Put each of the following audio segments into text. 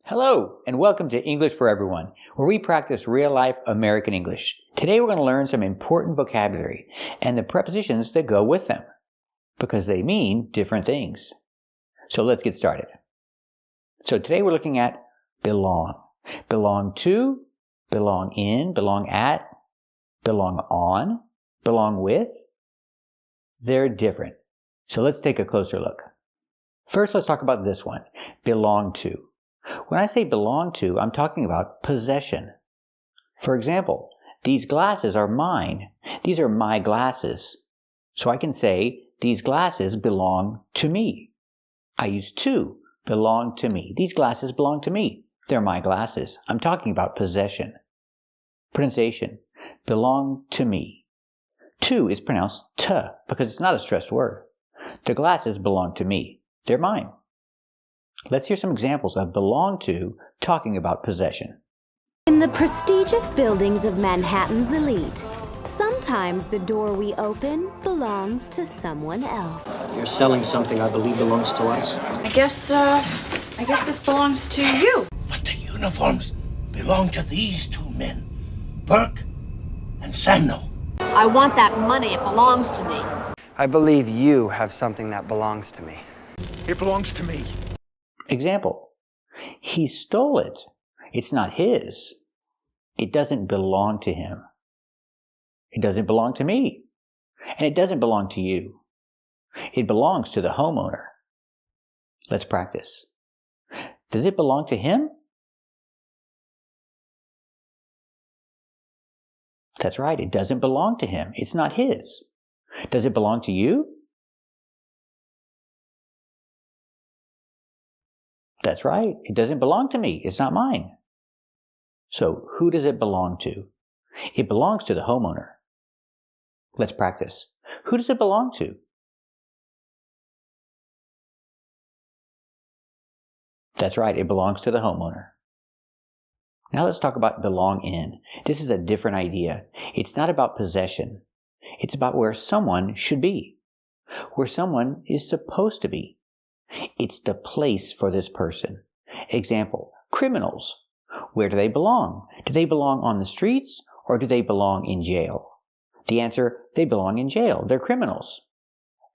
Hello, and welcome to English for Everyone, where we practice real-life American English. Today we're going to learn some important vocabulary and the prepositions that go with them, because they mean different things. So let's get started. So today we're looking at belong. Belong to, belong in, belong at, belong on, belong with. They're different. So let's take a closer look. First, let's talk about this one, belong to. When I say belong to, I'm talking about possession. For example, these glasses are mine. These are my glasses. So I can say, these glasses belong to me. I use to, belong to me. These glasses belong to me. They're my glasses. I'm talking about possession. Pronunciation, belong to me. To is pronounced to because it's not a stressed word. The glasses belong to me. They're mine. Let's hear some examples of belong to talking about possession. In the prestigious buildings of Manhattan's elite, sometimes the door we open belongs to someone else. You're selling something I believe belongs to us. I guess this belongs to you. But the uniforms belong to these two men, Burke and Sandno. I want that money. It belongs to me. I believe you have something that belongs to me. It belongs to me. Example, he stole it. It's not his. It doesn't belong to him. It doesn't belong to me. And it doesn't belong to you. It belongs to the homeowner. Let's practice. Does it belong to him? That's right, it doesn't belong to him. It's not his. Does it belong to you? That's right, it doesn't belong to me. It's not mine. So, who does it belong to? It belongs to the homeowner. Let's practice. Who does it belong to? That's right, it belongs to the homeowner. Now let's talk about belong in. This is a different idea. It's not about possession. It's about where someone should be, where someone is supposed to be. It's the place for this person. Example, criminals. Where do they belong? Do they belong on the streets or do they belong in jail? The answer, they belong in jail. They're criminals.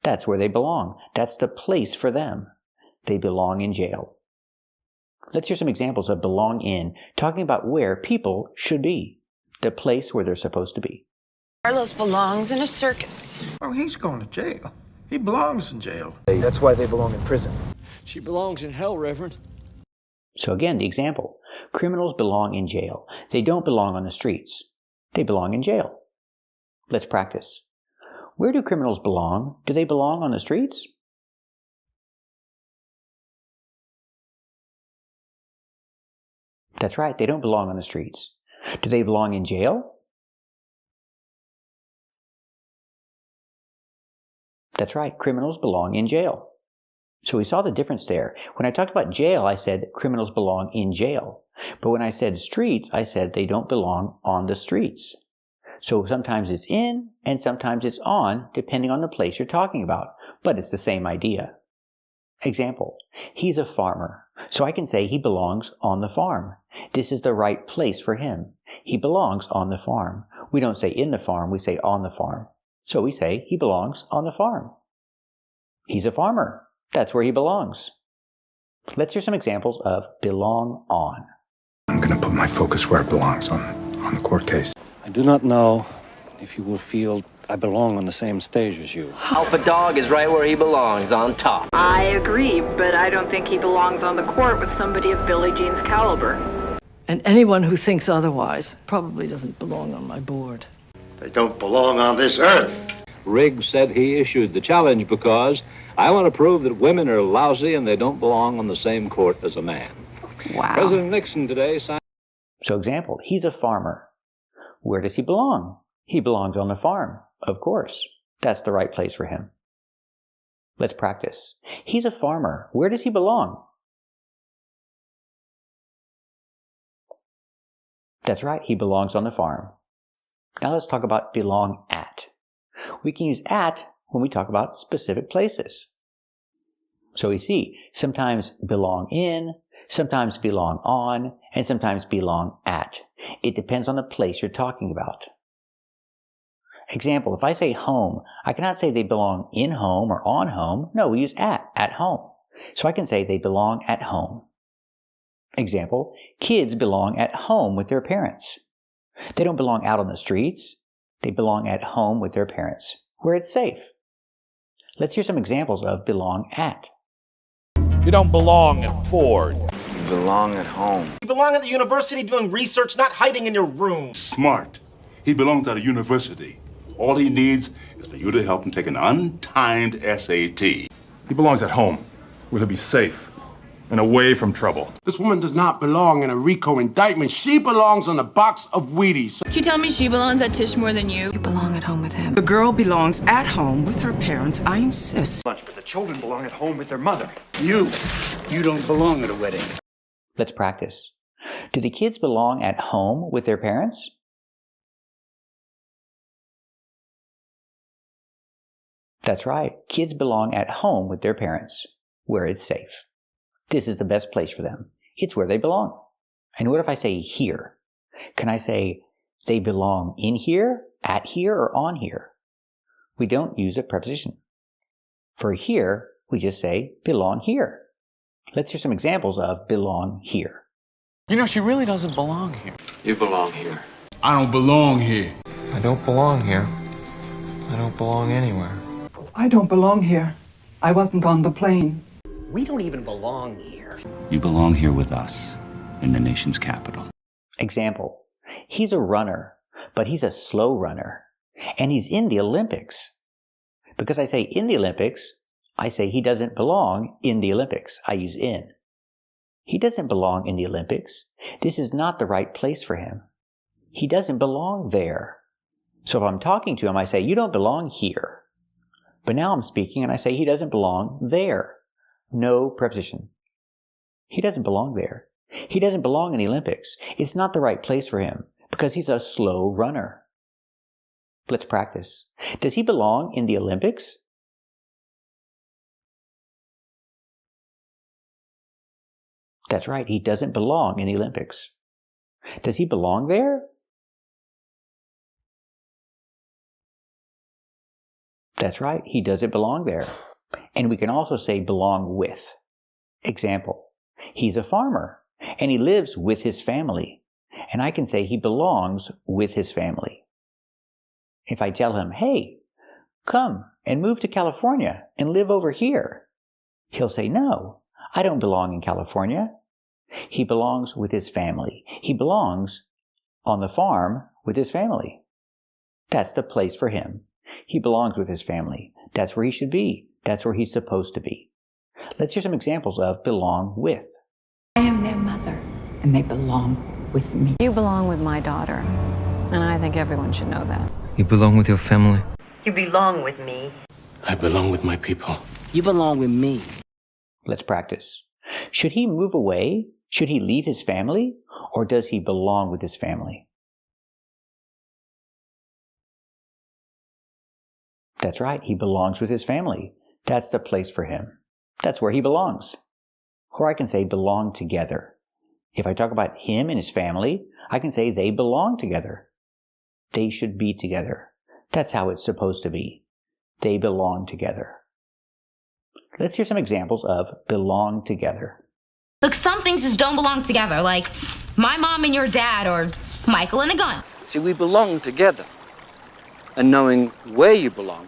That's where they belong. That's the place for them. They belong in jail. Let's hear some examples of belong in, talking about where people should be, the place where they're supposed to be. Carlos belongs in a circus. Oh, he's going to jail. He belongs in jail. That's why they belong in prison. She belongs in hell, Reverend. So again, the example. Criminals belong in jail. They don't belong on the streets. They belong in jail. Let's practice. Where do criminals belong? Do they belong on the streets? That's right, they don't belong on the streets. Do they belong in jail? That's right, criminals belong in jail. So we saw the difference there. When I talked about jail, I said criminals belong in jail. But when I said streets, I said they don't belong on the streets. So sometimes it's in and sometimes it's on, depending on the place you're talking about. But it's the same idea. Example, he's a farmer. So I can say he belongs on the farm. This is the right place for him. He belongs on the farm. We don't say in the farm, we say on the farm. So we say he belongs on the farm. He's a farmer. That's where he belongs. Let's hear some examples of belong on. I'm going to put my focus where it belongs on the court case. I do not know if you will feel I belong on the same stage as you. Alpha Dog is right where he belongs, on top. I agree, but I don't think he belongs on the court with somebody of Billie Jean's caliber. And anyone who thinks otherwise probably doesn't belong on my board. They don't belong on this earth. Riggs said he issued the challenge because I want to prove that women are lousy and they don't belong on the same court as a man. Wow. President Nixon today signed... So example, he's a farmer. Where does he belong? He belongs on the farm, of course. That's the right place for him. Let's practice. He's a farmer. Where does he belong? That's right, he belongs on the farm. Now let's talk about belong at. We can use at when we talk about specific places. So we see sometimes belong in, sometimes belong on, and sometimes belong at. It depends on the place you're talking about. Example, if I say home, I cannot say they belong in home or on home. No, we use at home. So I can say they belong at home. Example, kids belong at home with their parents. They don't belong out on the streets. They belong at home with their parents, where it's safe. Let's hear some examples of belong at. You don't belong at Ford. You belong at home. You belong at the university doing research, not hiding in your room. Smart. He belongs at a university. All he needs is for you to help him take an untimed SAT. He belongs at home, where he'll be safe and away from trouble. This woman does not belong in a RICO indictment. She belongs on a box of Wheaties. Can you tell me she belongs at Tisch more than you? You belong at home with him. The girl belongs at home with her parents, I insist. But the children belong at home with their mother. You don't belong at a wedding. Let's practice. Do the kids belong at home with their parents? That's right. Kids belong at home with their parents, where it's safe. This is the best place for them. It's where they belong. And what if I say here? Can I say they belong in here, at here, or on here? We don't use a preposition. For here, we just say belong here. Let's hear some examples of belong here. You know, she really doesn't belong here. You belong here. I don't belong here. I don't belong here. I don't belong anywhere. I don't belong here. I wasn't on the plane. We don't even belong here. You belong here with us, in the nation's capital. Example, he's a runner, but he's a slow runner, and he's in the Olympics. Because I say in the Olympics, I say he doesn't belong in the Olympics. I use in. He doesn't belong in the Olympics. This is not the right place for him. He doesn't belong there. So if I'm talking to him, I say, you don't belong here. But now I'm speaking and I say he doesn't belong there. No preposition. He doesn't belong there. He doesn't belong in the Olympics. It's not the right place for him because he's a slow runner. Let's practice. Does he belong in the Olympics? That's right. He doesn't belong in the Olympics. Does he belong there? That's right, he doesn't belong there. And we can also say belong with. Example, he's a farmer, and he lives with his family. And I can say he belongs with his family. If I tell him, hey, come and move to California and live over here, he'll say, no, I don't belong in California. He belongs with his family. He belongs on the farm with his family. That's the place for him. He belongs with his family. That's where he should be. That's where he's supposed to be. Let's hear some examples of belong with. I am their mother, and they belong with me. You belong with my daughter, and I think everyone should know that. You belong with your family. You belong with me. I belong with my people. You belong with me. Let's practice. Should he move away? Should he leave his family? Or does he belong with his family? That's right, he belongs with his family. That's the place for him. That's where he belongs. Or I can say belong together. If I talk about him and his family, I can say they belong together. They should be together. That's how it's supposed to be. They belong together. Let's hear some examples of belong together. Look, some things just don't belong together, like my mom and your dad, or Michael and a gun. See, we belong together. And knowing where you belong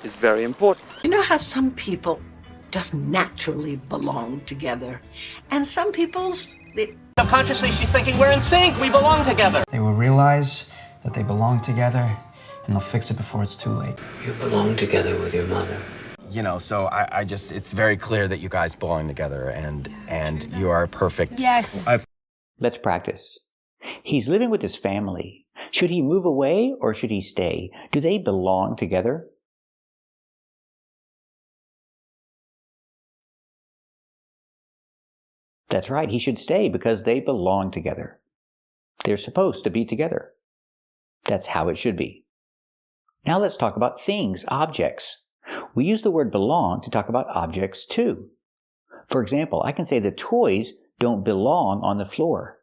is very important. You know how some people just naturally belong together, and some people, Subconsciously, she's thinking we're in sync. We belong together. They will realize that they belong together, and they'll fix it before it's too late. You belong together with your mother. You know, so I just, it's very clear that you guys belong together, and you are perfect. Yes. Let's practice. He's living with his family. Should he move away or should he stay? Do they belong together? That's right, he should stay because they belong together. They're supposed to be together. That's how it should be. Now let's talk about things, objects. We use the word belong to talk about objects too. For example, I can say the toys don't belong on the floor.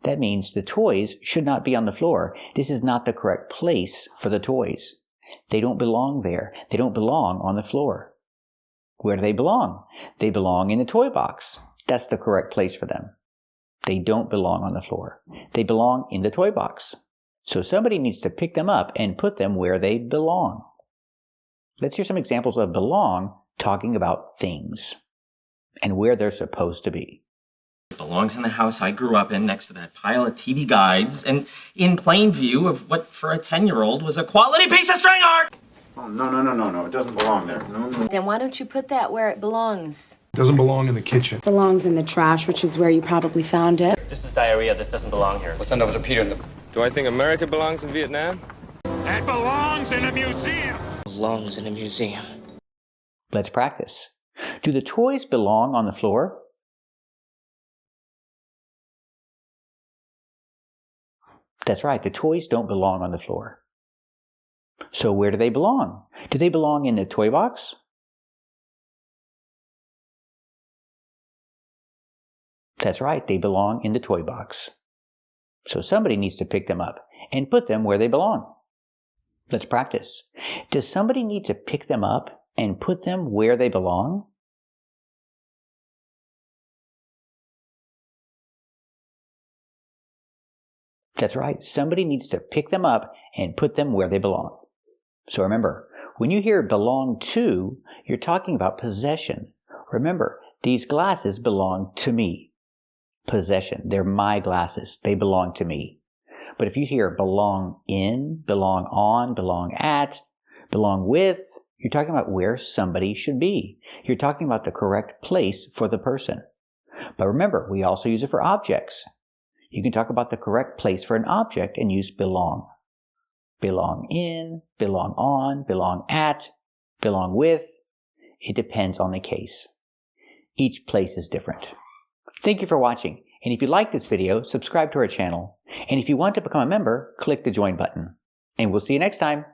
That means the toys should not be on the floor. This is not the correct place for the toys. They don't belong there. They don't belong on the floor. Where do they belong? They belong in the toy box. That's the correct place for them. They don't belong on the floor. They belong in the toy box. So somebody needs to pick them up and put them where they belong. Let's hear some examples of belong talking about things and where they're supposed to be. It belongs in the house I grew up in next to that pile of TV guides and in plain view of what for a 10-year-old was a quality piece of string art! Oh, no. It doesn't belong there. No. Then why don't you put that where it belongs? It doesn't belong in the kitchen. Belongs in the trash, which is where you probably found it. This is diarrhea. This doesn't belong here. We'll send over to Peter. Do I think America belongs in Vietnam? That belongs in a museum. Belongs in a museum. Let's practice. Do the toys belong on the floor? That's right, the toys don't belong on the floor. So where do they belong? Do they belong in the toy box? That's right, they belong in the toy box. So somebody needs to pick them up and put them where they belong. Let's practice. Does somebody need to pick them up and put them where they belong? That's right, somebody needs to pick them up and put them where they belong. So remember, when you hear belong to, you're talking about possession. Remember, these glasses belong to me. Possession, they're my glasses, they belong to me. But if you hear belong in, belong on, belong at, belong with, you're talking about where somebody should be. You're talking about the correct place for the person. But remember, we also use it for objects. You can talk about the correct place for an object and use belong. Belong in, belong on, belong at, belong with. It depends on the case. Each place is different. Thank you for watching. And if you like this video, subscribe to our channel. And if you want to become a member, click the join button. And we'll see you next time.